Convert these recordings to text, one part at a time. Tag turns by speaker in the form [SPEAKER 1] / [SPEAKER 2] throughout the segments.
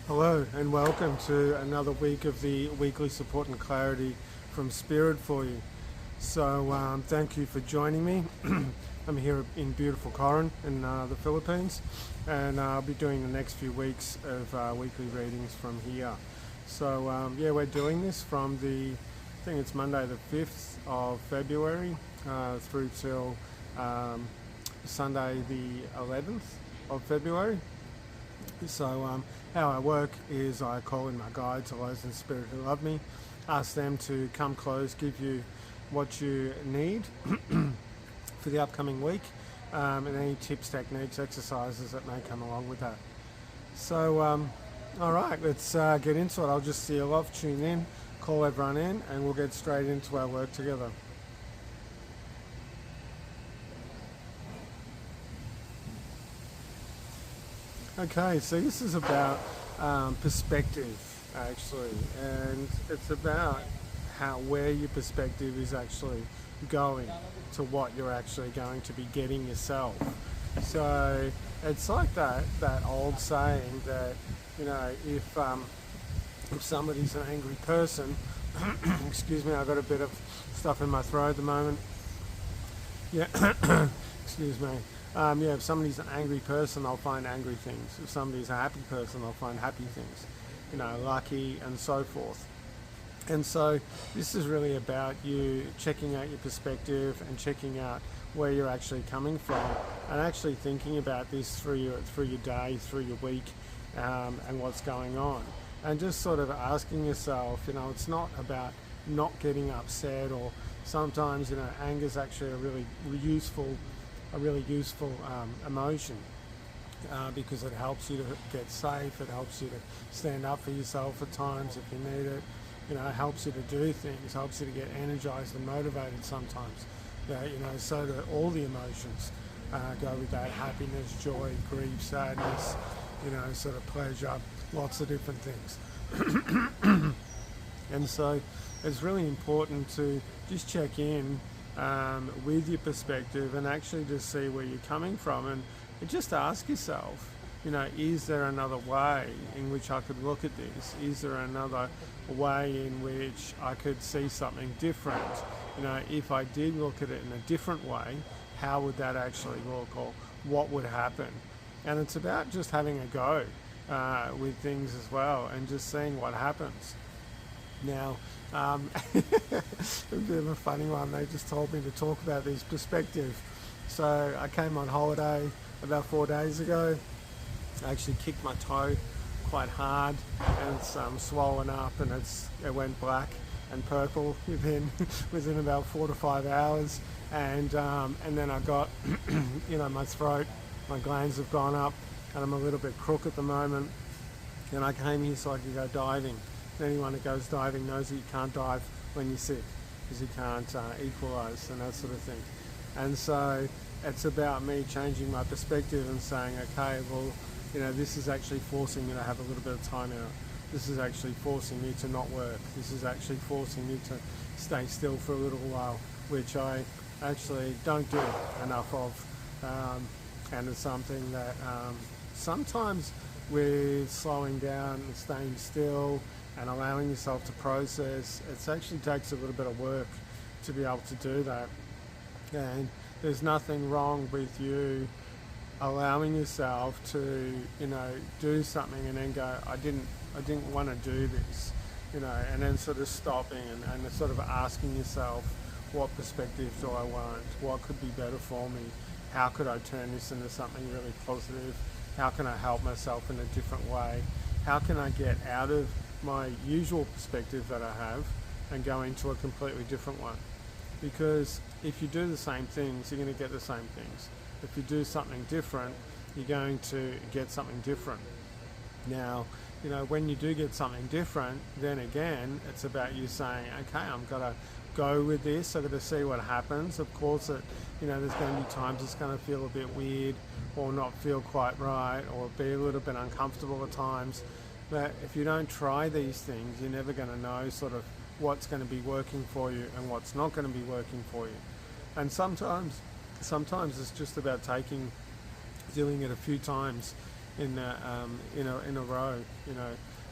[SPEAKER 1] Hello and welcome to another week of the weekly support and clarity from Spirit for you. So thank you for joining me. I'm here in beautiful Coron in the Philippines, and I'll be doing the next few weeks of weekly readings from here. So yeah, we're doing this from I think it's Monday the 5th of February through till Sunday the 11th of February. So how I work is I call in my guides, those in spirit who love me, ask them to come close, give you what you need for the upcoming week, and any tips, techniques, exercises that may come along with that. So all right, let's get into it. I'll just seal off, tune in, call everyone in, and we'll get straight into our work together. Okay, so this is about perspective, actually, and it's about where your perspective is actually going to what you're actually going to be getting yourself. So it's like that old saying that, you know, if somebody's an angry person, excuse me, I've got a bit of stuff in my throat at the moment. Yeah, excuse me. Yeah, if somebody's an angry person, they'll find angry things. If somebody's a happy person, they'll find happy things. You know, lucky and so forth. And so this is really about you checking out your perspective and checking out where you're actually coming from, and actually thinking about this through your day, through your week, and what's going on. And just sort of asking yourself, you know, it's not about not getting upset, or sometimes, you know, anger is actually a really useful emotion, because it helps you to get safe, it helps you to stand up for yourself at times if you need it. You know, it helps you to do things, helps you to get energized and motivated sometimes. You know, so do all the emotions go with that: happiness, joy, grief, sadness, you know, sort of pleasure, lots of different things. And so it's really important to just check in with your perspective and actually just see where you're coming from, and just ask yourself, you know, is there another way in which I could look at this? Is there another way in which I could see something different? You know, if I did look at it in a different way, how would that actually look, or what would happen? And it's about just having a go with things as well, and just seeing what happens. Now, a bit of a funny one, they just told me to talk about this perspective. So I came on holiday about 4 days ago. I actually kicked my toe quite hard, and it's swollen up, and it went black and purple within about 4 to 5 hours, and then I got you know, my throat, my glands have gone up, and I'm a little bit crook at the moment. And I came here so I could go diving. Anyone who goes diving knows that you can't dive when you're sick, because you can't equalise and that sort of thing. And so it's about me changing my perspective and saying, okay, well, you know, this is actually forcing me to have a little bit of time out. This is actually forcing me to not work. This is actually forcing me to stay still for a little while, which I actually don't do enough of. And it's something that sometimes with slowing down and staying still and allowing yourself to process, it actually takes a little bit of work to be able to do that. And there's nothing wrong with you allowing yourself to, you know, do something and then go, I didn't want to do this, you know, and then sort of stopping and sort of asking yourself, what perspective do I want? What could be better for me? How could I turn this into something really positive? How can I help myself in a different way? How can I get out of my usual perspective that I have and go into a completely different one? Because if you do the same things, you're going to get the same things. If you do something different, you're going to get something different. Now, you know, when you do get something different, then again, it's about you saying, okay, I'm going to go with this, I'm going to see what happens. Of course, you know, there's going to be times it's going to feel a bit weird, or not feel quite right, or be a little bit uncomfortable at times. But if you don't try these things, you're never going to know sort of what's going to be working for you and what's not going to be working for you. And sometimes it's just about doing it a few times in a row,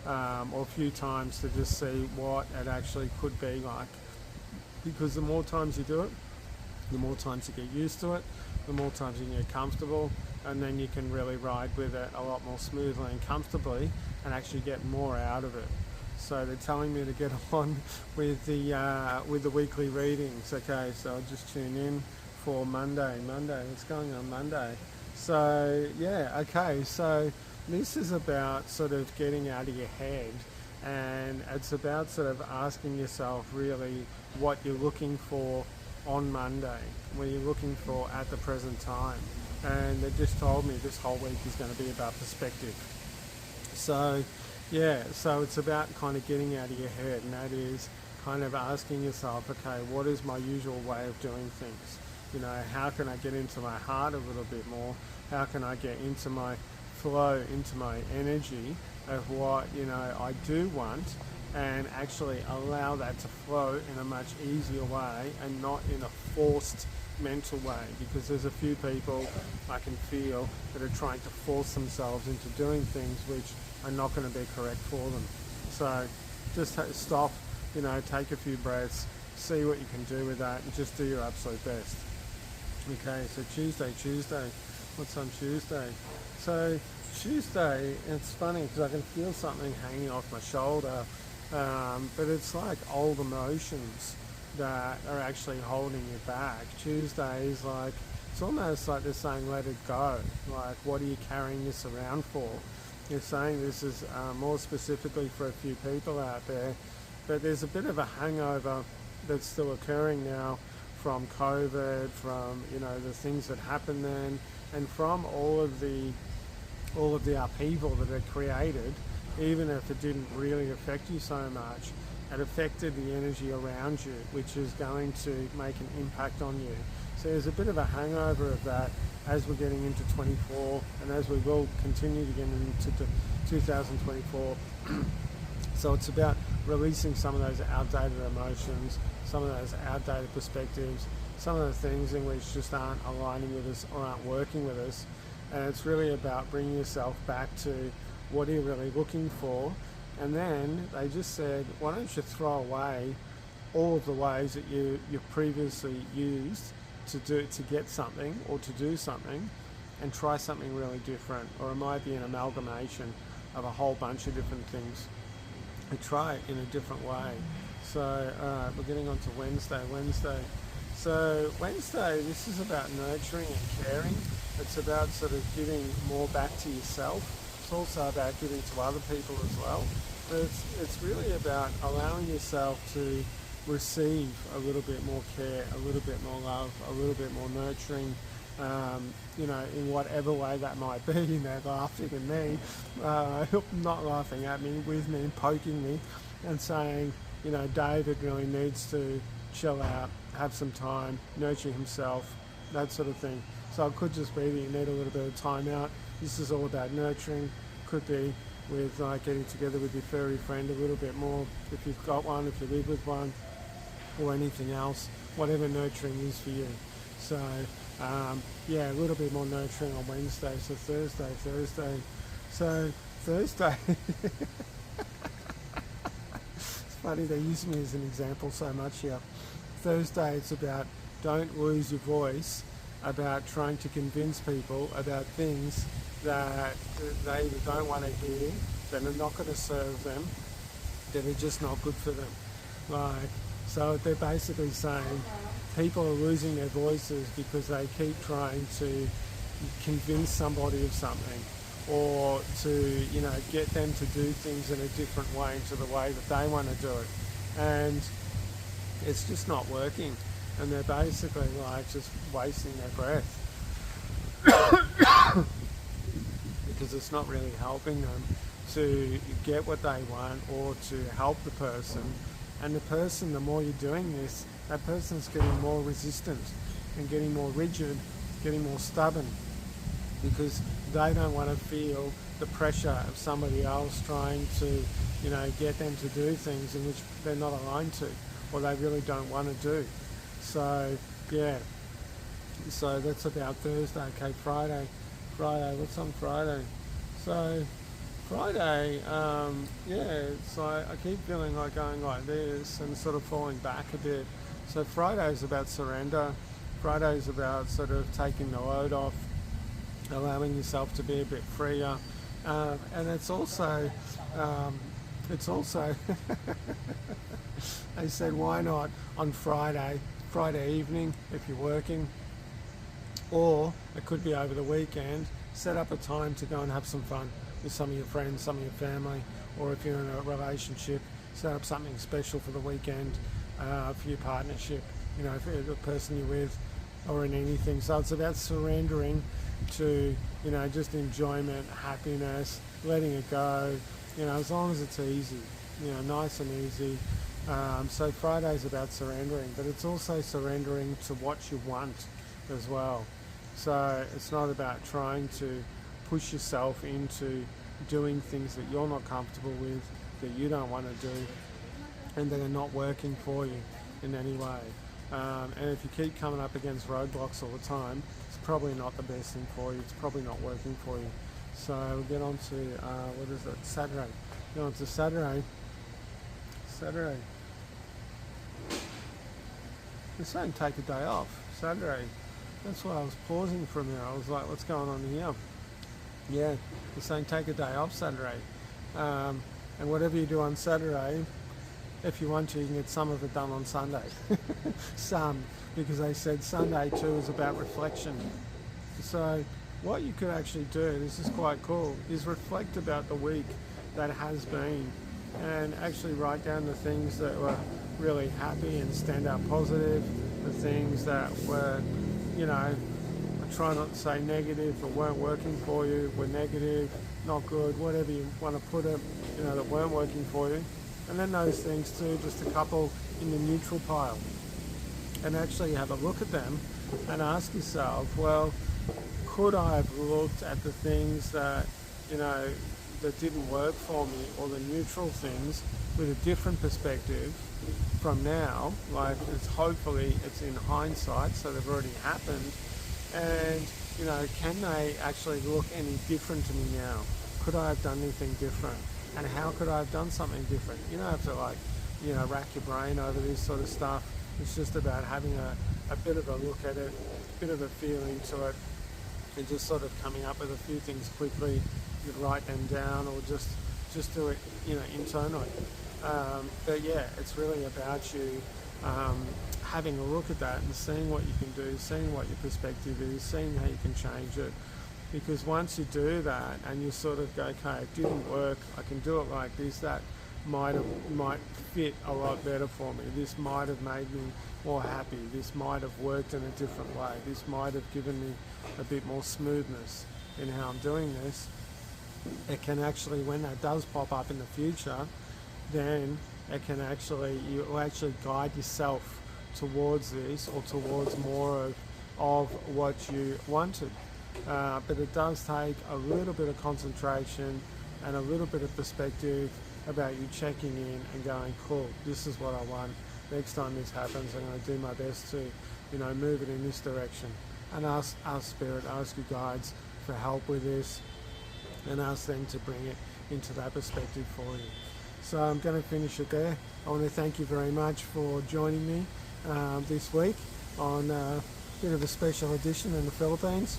[SPEAKER 1] or a few times to just see what it actually could be like. Because the more times you do it, the more times you get used to it, the more times you can get comfortable, and then you can really ride with it a lot more smoothly and comfortably and actually get more out of it. So they're telling me to get on with the weekly readings. Okay, so I'll just tune in for Monday. What's going on Monday? So yeah, okay, so this is about sort of getting out of your head, and it's about sort of asking yourself really what you're looking for on Monday, what you're looking for at the present time. And they just told me this whole week is going to be about perspective. So yeah, so it's about kind of getting out of your head, and that is kind of asking yourself, okay, what is my usual way of doing things? How can I get into my heart a little bit more? How can I get into my flow, into my energy of what, I do want, and actually allow that to flow in a much easier way and not in a forced mental way? Because there's a few people I can feel that are trying to force themselves into doing things which are not going to be correct for them. So just stop, take a few breaths, see what you can do with that, and just do your absolute best. Okay, so Tuesday. What's on Tuesday? So Tuesday, it's funny because I can feel something hanging off my shoulder, but it's like old emotions that are actually holding you back. Tuesday is like, it's almost like they're saying let it go. Like, what are you carrying this around for? You're saying this is more specifically for a few people out there, but there's a bit of a hangover that's still occurring now from COVID, from the things that happened then, and from all of the upheaval that it created. Even if it didn't really affect you so much, it affected the energy around you, which is going to make an impact on you. So there's a bit of a hangover of that as we're getting into 24, and as we will continue to get into 2024. So it's about releasing some of those outdated emotions, some of those outdated perspectives, some of the things in which just aren't aligning with us or aren't working with us. And it's really about bringing yourself back to what are you really looking for. And then they just said, why don't you throw away all of the ways that you previously used to get something or to do something, and try something really different. Or it might be an amalgamation of a whole bunch of different things. And try it in a different way. So we're getting on to Wednesday. So Wednesday, this is about nurturing and caring. It's about sort of giving more back to yourself. It's also about giving to other people as well. But it's really about allowing yourself to receive a little bit more care, a little bit more love, a little bit more nurturing, in whatever way that might be. They're laughing at me, not laughing at me, with me, poking me and saying, David really needs to chill out, have some time, nurture himself, that sort of thing. So it could just be that you need a little bit of time out. This is all about nurturing. Could be with getting together with your furry friend a little bit more, if you've got one, if you live with one, or anything else, whatever nurturing is for you. So a little bit more nurturing on Wednesday. So Thursday. So Thursday, it's funny they use me as an example so much here. Thursday, it's about don't lose your voice, about trying to convince people about things that they don't want to hear, that are not going to serve them, that are just not good for them. So they're basically saying people are losing their voices because they keep trying to convince somebody of something, or to get them to do things in a different way, to the way that they want to do it, and it's just not working, and they're basically just wasting their breath because it's not really helping them to get what they want or to help the person. And the person, the more you're doing this, that person's getting more resistant and getting more rigid, getting more stubborn, because they don't want to feel the pressure of somebody else trying to, get them to do things in which they're not aligned to, or they really don't want to do. So, so that's about Thursday. Okay, Friday, what's on Friday? So Friday, yeah, it's like I keep feeling like going like this and sort of falling back a bit. So Friday is about surrender. Friday is about sort of taking the load off, allowing yourself to be a bit freer, and it's also they said why not on Friday evening if you're working, or it could be over the weekend. Set up a time to go and have some fun with some of your friends, some of your family, or if you're in a relationship, set up something special for the weekend, for your partnership, you know, for the person you're with, or in anything. So it's about surrendering to, you know, just enjoyment, happiness, letting it go, you know, as long as it's easy, you know, nice and easy. So Friday's about surrendering, but it's also surrendering to what you want as well. So it's not about trying to push yourself into doing things that you're not comfortable with, that you don't want to do, and that are not working for you in any way. And if you keep coming up against roadblocks all the time, it's probably not the best thing for you. It's probably not working for you. So we'll get on to, what is it, Saturday. Get on to Saturday. They're saying take a day off. Saturday. That's why I was pausing for a minute. I was like, what's going on here? Yeah, they're saying take a day off Saturday. And whatever you do on Saturday, if you want to, you can get some of it done on Sunday. Some, because they said Sunday too is about reflection. So what you could actually do, this is quite cool, is reflect about the week that has been and actually write down the things that were really happy and stand out positive, the things that were, you know, I try not to say negative or weren't working for you, were negative, not good, whatever you want to put it, you know, that weren't working for you. And then those things too, just a couple in the neutral pile. And actually have a look at them and ask yourself, well, could I have looked at the things that, you know, that didn't work for me, or the neutral things with a different perspective from now, like hopefully it's in hindsight, so they've already happened, and you know, can they actually look any different to me now? Could I have done anything different? And how could I have done something different? You don't have to, like, you know, rack your brain over this sort of stuff. It's just about having a bit of a look at it, a bit of a feeling to it, and just sort of coming up with a few things quickly. You could write them down, or just do it, you know, internally. But yeah, it's really about you having a look at that and seeing what you can do, seeing what your perspective is, seeing how you can change it. Because once you do that and you sort of go, okay, it didn't work, I can do it like this, that might fit a lot better for me. This might have made me more happy. This might have worked in a different way. This might have given me a bit more smoothness in how I'm doing this. It can actually, when that does pop up in the future, then it can actually, you will actually guide yourself towards this, or towards more of what you wanted. But it does take a little bit of concentration and a little bit of perspective about you checking in and going, cool, this is what I want. Next time this happens, I'm going to do my best to, you know, move it in this direction. And ask Spirit, ask your guides for help with this, and ask them to bring it into that perspective for you. So I'm going to finish it there. I want to thank you very much for joining me this week on a bit of a special edition in the Philippines.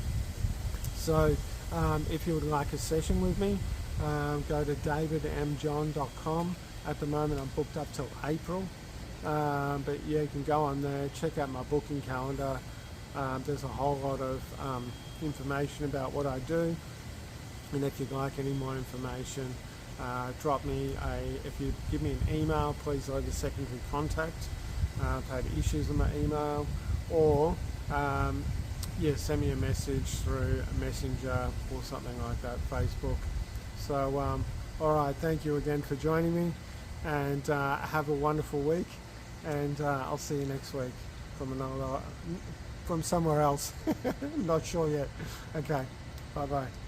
[SPEAKER 1] So if you would like a session with me, go to davidmjohn.com. At the moment I'm booked up till April, but yeah, you can go on there, check out my booking calendar. There's a whole lot of information about what I do, and if you'd like any more information, drop me if you give me an email, please leave a secondary contact. I've had issues with my email, or yeah, send me a message through Messenger or something like that, Facebook. So alright, thank you again for joining me, and have a wonderful week, and I'll see you next week from somewhere else. Not sure yet. Okay, bye bye.